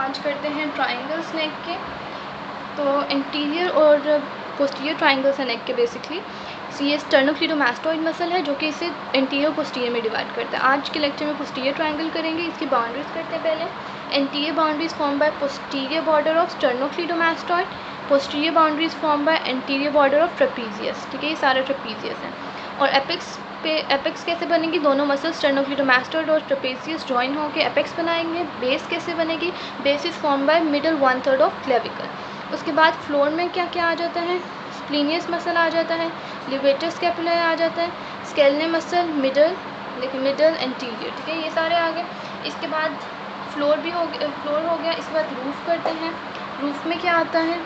आज करते हैं ट्राइंगल्स नेक के। तो इंटीरियर और पोस्टीरियर ट्राइंगल्स है नेक के बेसिकली। ये स्टर्नोक्लीडोमास्टोइड मसल है जो कि इसे इंटीरियर पोस्टीरियर में डिवाइड करता है। आज के लेक्चर में पोस्टीरियर ट्राइंगल करेंगे। इसकी बाउंड्रीज करते हैं पहले। Anterior boundaries form by posterior border of sternocleidomastoid, posterior boundaries form by anterior border of trapezius. ठीक है, ये सारे ट्रेपीजियस हैं। और एपेक्स कैसे बनेगी? दोनों मसल्स स्टर्नोक्लीडोमास्टोइड और ट्रेपेजियस ज्वाइन होकर एपेक्स बनाएंगे। बेस कैसे बनेगी? Base is form by middle 1/3 of clavicle. उसके बाद फ्लोर में क्या क्या आ जाता है? स्प्लीनियस मसल आ जाता है, लिवेटर स्कैपुला आ जाता है, स्केलने मसल मिडल एंटीरियर। ठीक है, ये सारे आ गए। इसके बाद फ्लोर हो गया। इसके बाद रूफ करते हैं। रूफ में क्या आता है?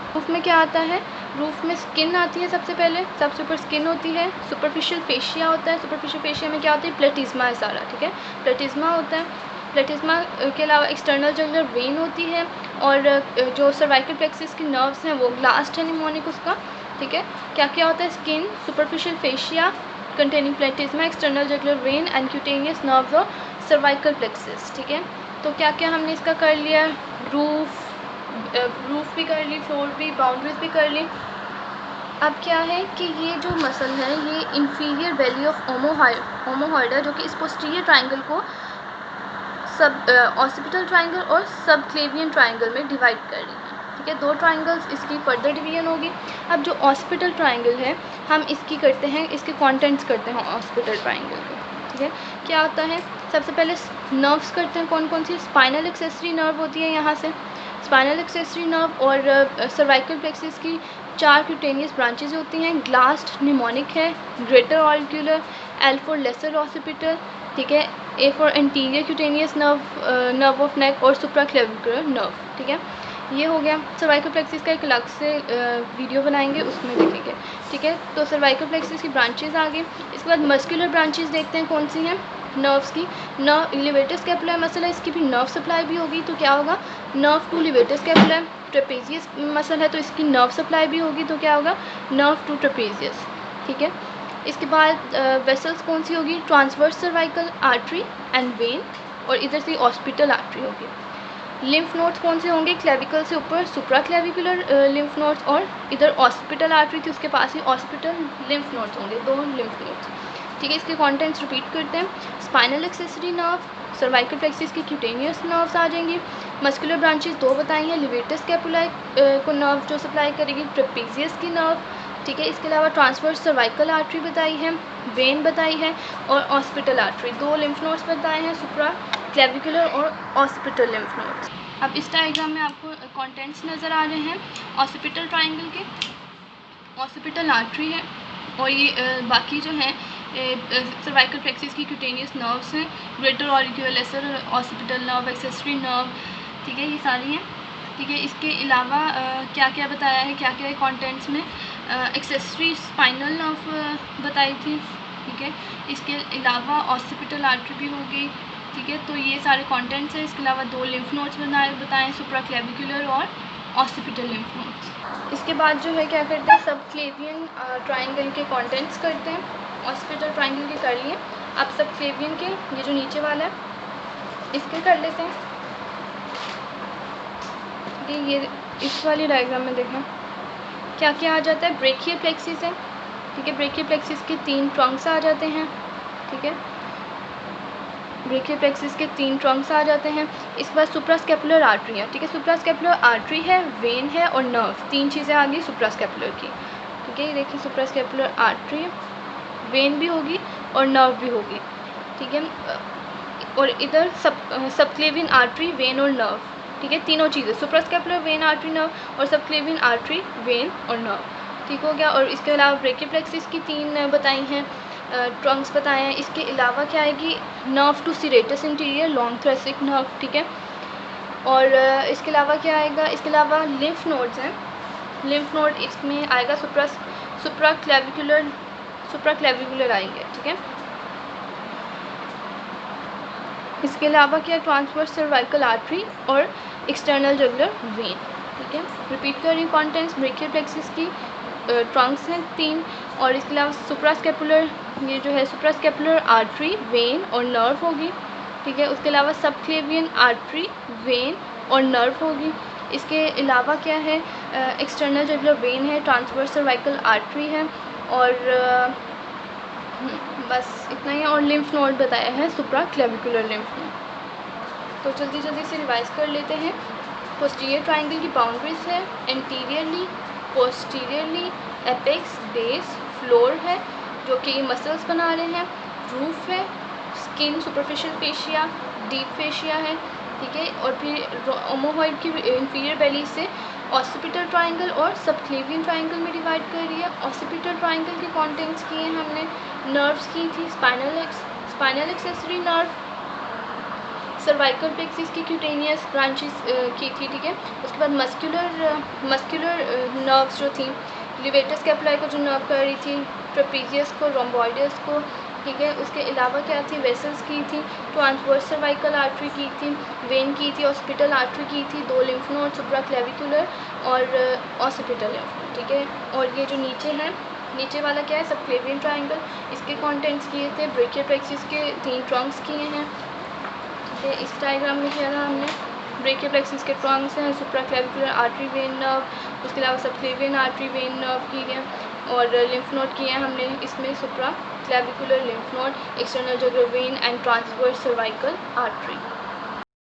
रूफ में स्किन आती है सबसे पहले, सबसे ऊपर स्किन होती है। सुपरफिशियल फेशिया होता है। सुपरफिशियल फेशिया में क्या होता है? प्लेटिज्मा है सारा। ठीक है, प्लेटिज्मा होता है। प्लेटिज्मा के अलावा एक्सटर्नल जुगुलर वेन होती है और जो सर्वाइकल प्लेक्सिस की नर्व्स हैं वो ग्लास्ट है निमोनिक उसका। ठीक है, क्या क्या होता है? Skin, superficial fascia containing प्लेटिज्मा, external jugular vein and cutaneous nerves और सर्वाइकल प्लेक्सिस। ठीक है, तो क्या क्या हमने इसका कर लिया? रूफ भी कर ली, फ्लोर भी, बाउंड्रीज भी कर ली। अब क्या है कि ये जो मसल है ये इंफीरियर वैली ऑफ ओमोहॉइडा जो कि इस पोस्टीरियर ट्राइंगल को सब ऑसिपिटल ट्राइंगल और सब क्लेवियन ट्राइंगल में डिवाइड कर रही है। ठीक है, दो ट्राइंगल्स, इसकी फर्दर डिवीजन होगी। अब जो ऑसिपिटल ट्राइंगल है हम इसकी करते हैं, इसके कंटेंट्स करते हैं ऑसिपिटल ट्राइंगल के। ठीक है, क्या होता है? सबसे पहले नर्व्स करते हैं। कौन कौन सी? स्पाइनल एक्सेसरी नर्व होती है यहाँ से, स्पाइनल एक्सेसरी नर्व और सर्वाइकल प्लेक्सिस की 4 क्यूटेनियस ब्रांचेज होती हैं। ग्लास्ट निमोनिक है, greater auricular, L for lesser occipital, ठीक है, A for anterior cutaneous nerve of neck और सुप्राक्लेविकुलर नर्व। ठीक है, ये हो गया। सर्वाइकल प्लेक्सिस का एक अलग से वीडियो बनाएंगे, उसमें देखेंगे। ठीक है, तो सर्वाइकल प्लेक्सिस की ब्रांचेज आ गई। इसके बाद मस्कुलर ब्रांचेज देखते हैं कौन सी हैं नर्व्स की। लिवेटर स्कैपुला मसल है, इसकी भी नर्व सप्लाई भी होगी। तो क्या होगा? Nerve to levator scapula. Trapezius muscle है तो इसकी नर्व सप्लाई भी होगी, तो क्या होगा? Nerve to trapezius. ठीक है, इसके बाद वेसल्स कौन सी होगी? Transverse cervical artery and vein, और इधर से ऑस्पिटल आर्टरी होगी। लिम्फ नोड्स कौन से होंगे? क्लेविकल से ऊपर सुप्रा क्लेविकुलर लिम्फ नोड्स, और इधर ऑस्पिटल आर्टरी थी उसके पास ही ऑस्पिटल लिम्फ नोड्स होंगे, 2 लिम्फ नोड्स। ठीक है, इसके कंटेंट्स रिपीट करते हैं। Spinal accessory nerve, cervical plexus की क्यूटेनियस नर्व्स आ जाएंगी। मस्कुलर ब्रांचेस 2 बताई हैं। लिवेटर स्कैपुला को नर्व जो सप्लाई करेगी, ट्रेपेजियस की नर्व। ठीक है, इसके अलावा ट्रांसवर्स सर्वाइकल आर्टरी बताई है, वेन बताई है, और ऑस्पिटल आर्टरी। 2 लिम्फ नोड्स बताए हैं, सुप्रा क्लेविकुलर और ऑस्पिटल लिम्फ नोड्स। अब इस डायग्राम में आपको कंटेंट्स नज़र आ रहे हैं ऑसिपिटल ट्राइंगल के। ऑसिपिटल आर्टरी है और ये बाकी जो है सर्वाइकल प्लेक्सिस की क्यूटेनियस नर्व्स हैं, greater auricular, lesser occipital nerve, accessory nerve. ठीक है, ये सारी हैं। ठीक है, इसके अलावा क्या क्या बताया है, क्या क्या है कंटेंट्स में? एक्सेसरी स्पाइनल नर्व बताई थी। ठीक है, इसके अलावा ऑसिपिटल आर्टरी भी हो गई। ठीक है, तो ये सारे कंटेंट्स हैं। इसके अलावा 2 लिम्फ नोड्स बताएं, सुप्रा क्लेविकुलर और ऑसिपिटल लिम्फ नोड्स। इसके बाद जो है क्या करते हैं? सब क्लेवियन ट्राइंगल के कंटेंट्स करते हैं। ऑसिपिटल ट्राइंगल के कर लिए, अब सब क्लेवियन के, ये जो नीचे वाला है इसके कर लेते हैं। ये इस वाली डायग्राम में देखें क्या क्या आ जाता है। ब्रेकियल प्लेक्सिस है। ठीक है, ब्रेकियल प्लेक्सिस के 3 ट्रंक्स आ जाते हैं। ठीक है, ब्रेकियल प्लेक्सिस के 3 ट्रंक्स आ जाते हैं। इसके बाद सुप्रास्कैपुलर आर्टरी है। ठीक है, सुप्रास्कैपुलर आर्टरी है, वेन है और नर्व, 3 चीज़ें आ गई सुप्रास्कैपुलर की। ठीक है, ये देखिए सुप्रास्कैपुलर आर्टरी, वेन भी होगी और नर्व भी होगी। ठीक है, और इधर सबक्लेवियन आर्टरी, वेन और नर्व। ठीक है, तीनों चीज़ें, सुप्रास्कैपुलर, वेन, आर्टरी, नर्व, और सबक्लेवियन आर्टरी, वेन और नर्व। ठीक हो गया। और इसके अलावा ब्रेकियल प्लेक्सिस की 3 बताई हैं, ट्रंक्स बताए हैं। इसके अलावा क्या आएगी? Nerve to serratus interior, long thoracic nerve. ठीक है, और इसके अलावा क्या आएगा? इसके अलावा लिम्फ नोड्स हैं। लिम्फ नोड इसमें आएगा सुप्रा क्लेविकुलर आएंगे। ठीक है, इसके अलावा क्या? ट्रांसवर्स सर्वाइकल आर्टरी और एक्सटर्नल जुगुलर वेन। ठीक है, रिपीट कर रही हूँ कंटेंट्स। ब्रेकियल प्लेक्सिस की ट्रंक्स हैं 3, और इसके अलावा सुप्रास्कैपुलर, ये जो है सुप्रास्कैपुलर आर्टरी, वेन और नर्व होगी। ठीक है, उसके अलावा सबक्लेवियन आर्टरी, वेन और नर्व होगी। इसके अलावा क्या है, एक्सटर्नल जुगुलर वेन है, ट्रांसवर्स सर्वाइकल आर्टरी है और बस इतना ही है। और लिम्फ नोड बताया है, सुप्रा क्लेविकुलर लिम्फ नोड। तो जल्दी जल्दी से रिवाइज कर लेते हैं। पोस्टीरियर ट्राइंगल की बाउंड्रीज है anteriorly, posteriorly, apex, base, floor है जो कि मसल्स बना रहे हैं, रूफ है, skin, superficial fascia, deep fascia है, ठीक है। और फिर ओमोहॉइड की इंफीरियर बेली से ऑसिपिटल ट्राइंगल और सबक्लेवियन ट्राइंगल में डिवाइड कर रही है। ऑसिपिटल ट्राइंगल के कॉन्टेंट्स किए हैं हमने, नर्व्स की थी, spinal accessory nerve, cervical plexus की क्यूटेनियस ब्रांचेस की थी, ठीक है। उसके बाद मस्कुलर नर्व्स जो थी, लिवेटस कैपुलाई को जो नर्व कर रही थी, ट्रेपीजियस को, रोम्बॉइडस को, ठीक है। उसके अलावा क्या थी, वेसल्स की थी, ट्रांसवर्स सर्वाइकल आर्टरी की थी, वेन की थी, ऑसिपिटल आर्टरी की थी, 2 लिम्फ नोड, सुप्रा क्लेविकुलर और ऑसिपिटल लिम्फ नोड, ठीक है। और ये जो नीचे है, नीचे वाला क्या है, सबक्लेवियन ट्राइंगल, इसके कॉन्टेंट्स किए थे, ब्रेकियल प्लेक्सिस के 3 ट्रंक्स किए हैं, ठीक है। इस डायग्राम में किया था हमने, ब्रेकियल प्लेक्सिस के ट्रंक्स हैं, सुप्रा क्लेविकुलर आर्टरी वेन नर्व, उसके अलावा सबक्लेवियन आर्टरी वेन नर्व की है और लिम्फ नोड किए हैं हमने इसमें, supraclavicular lymph node, external jugular vein and transverse cervical artery.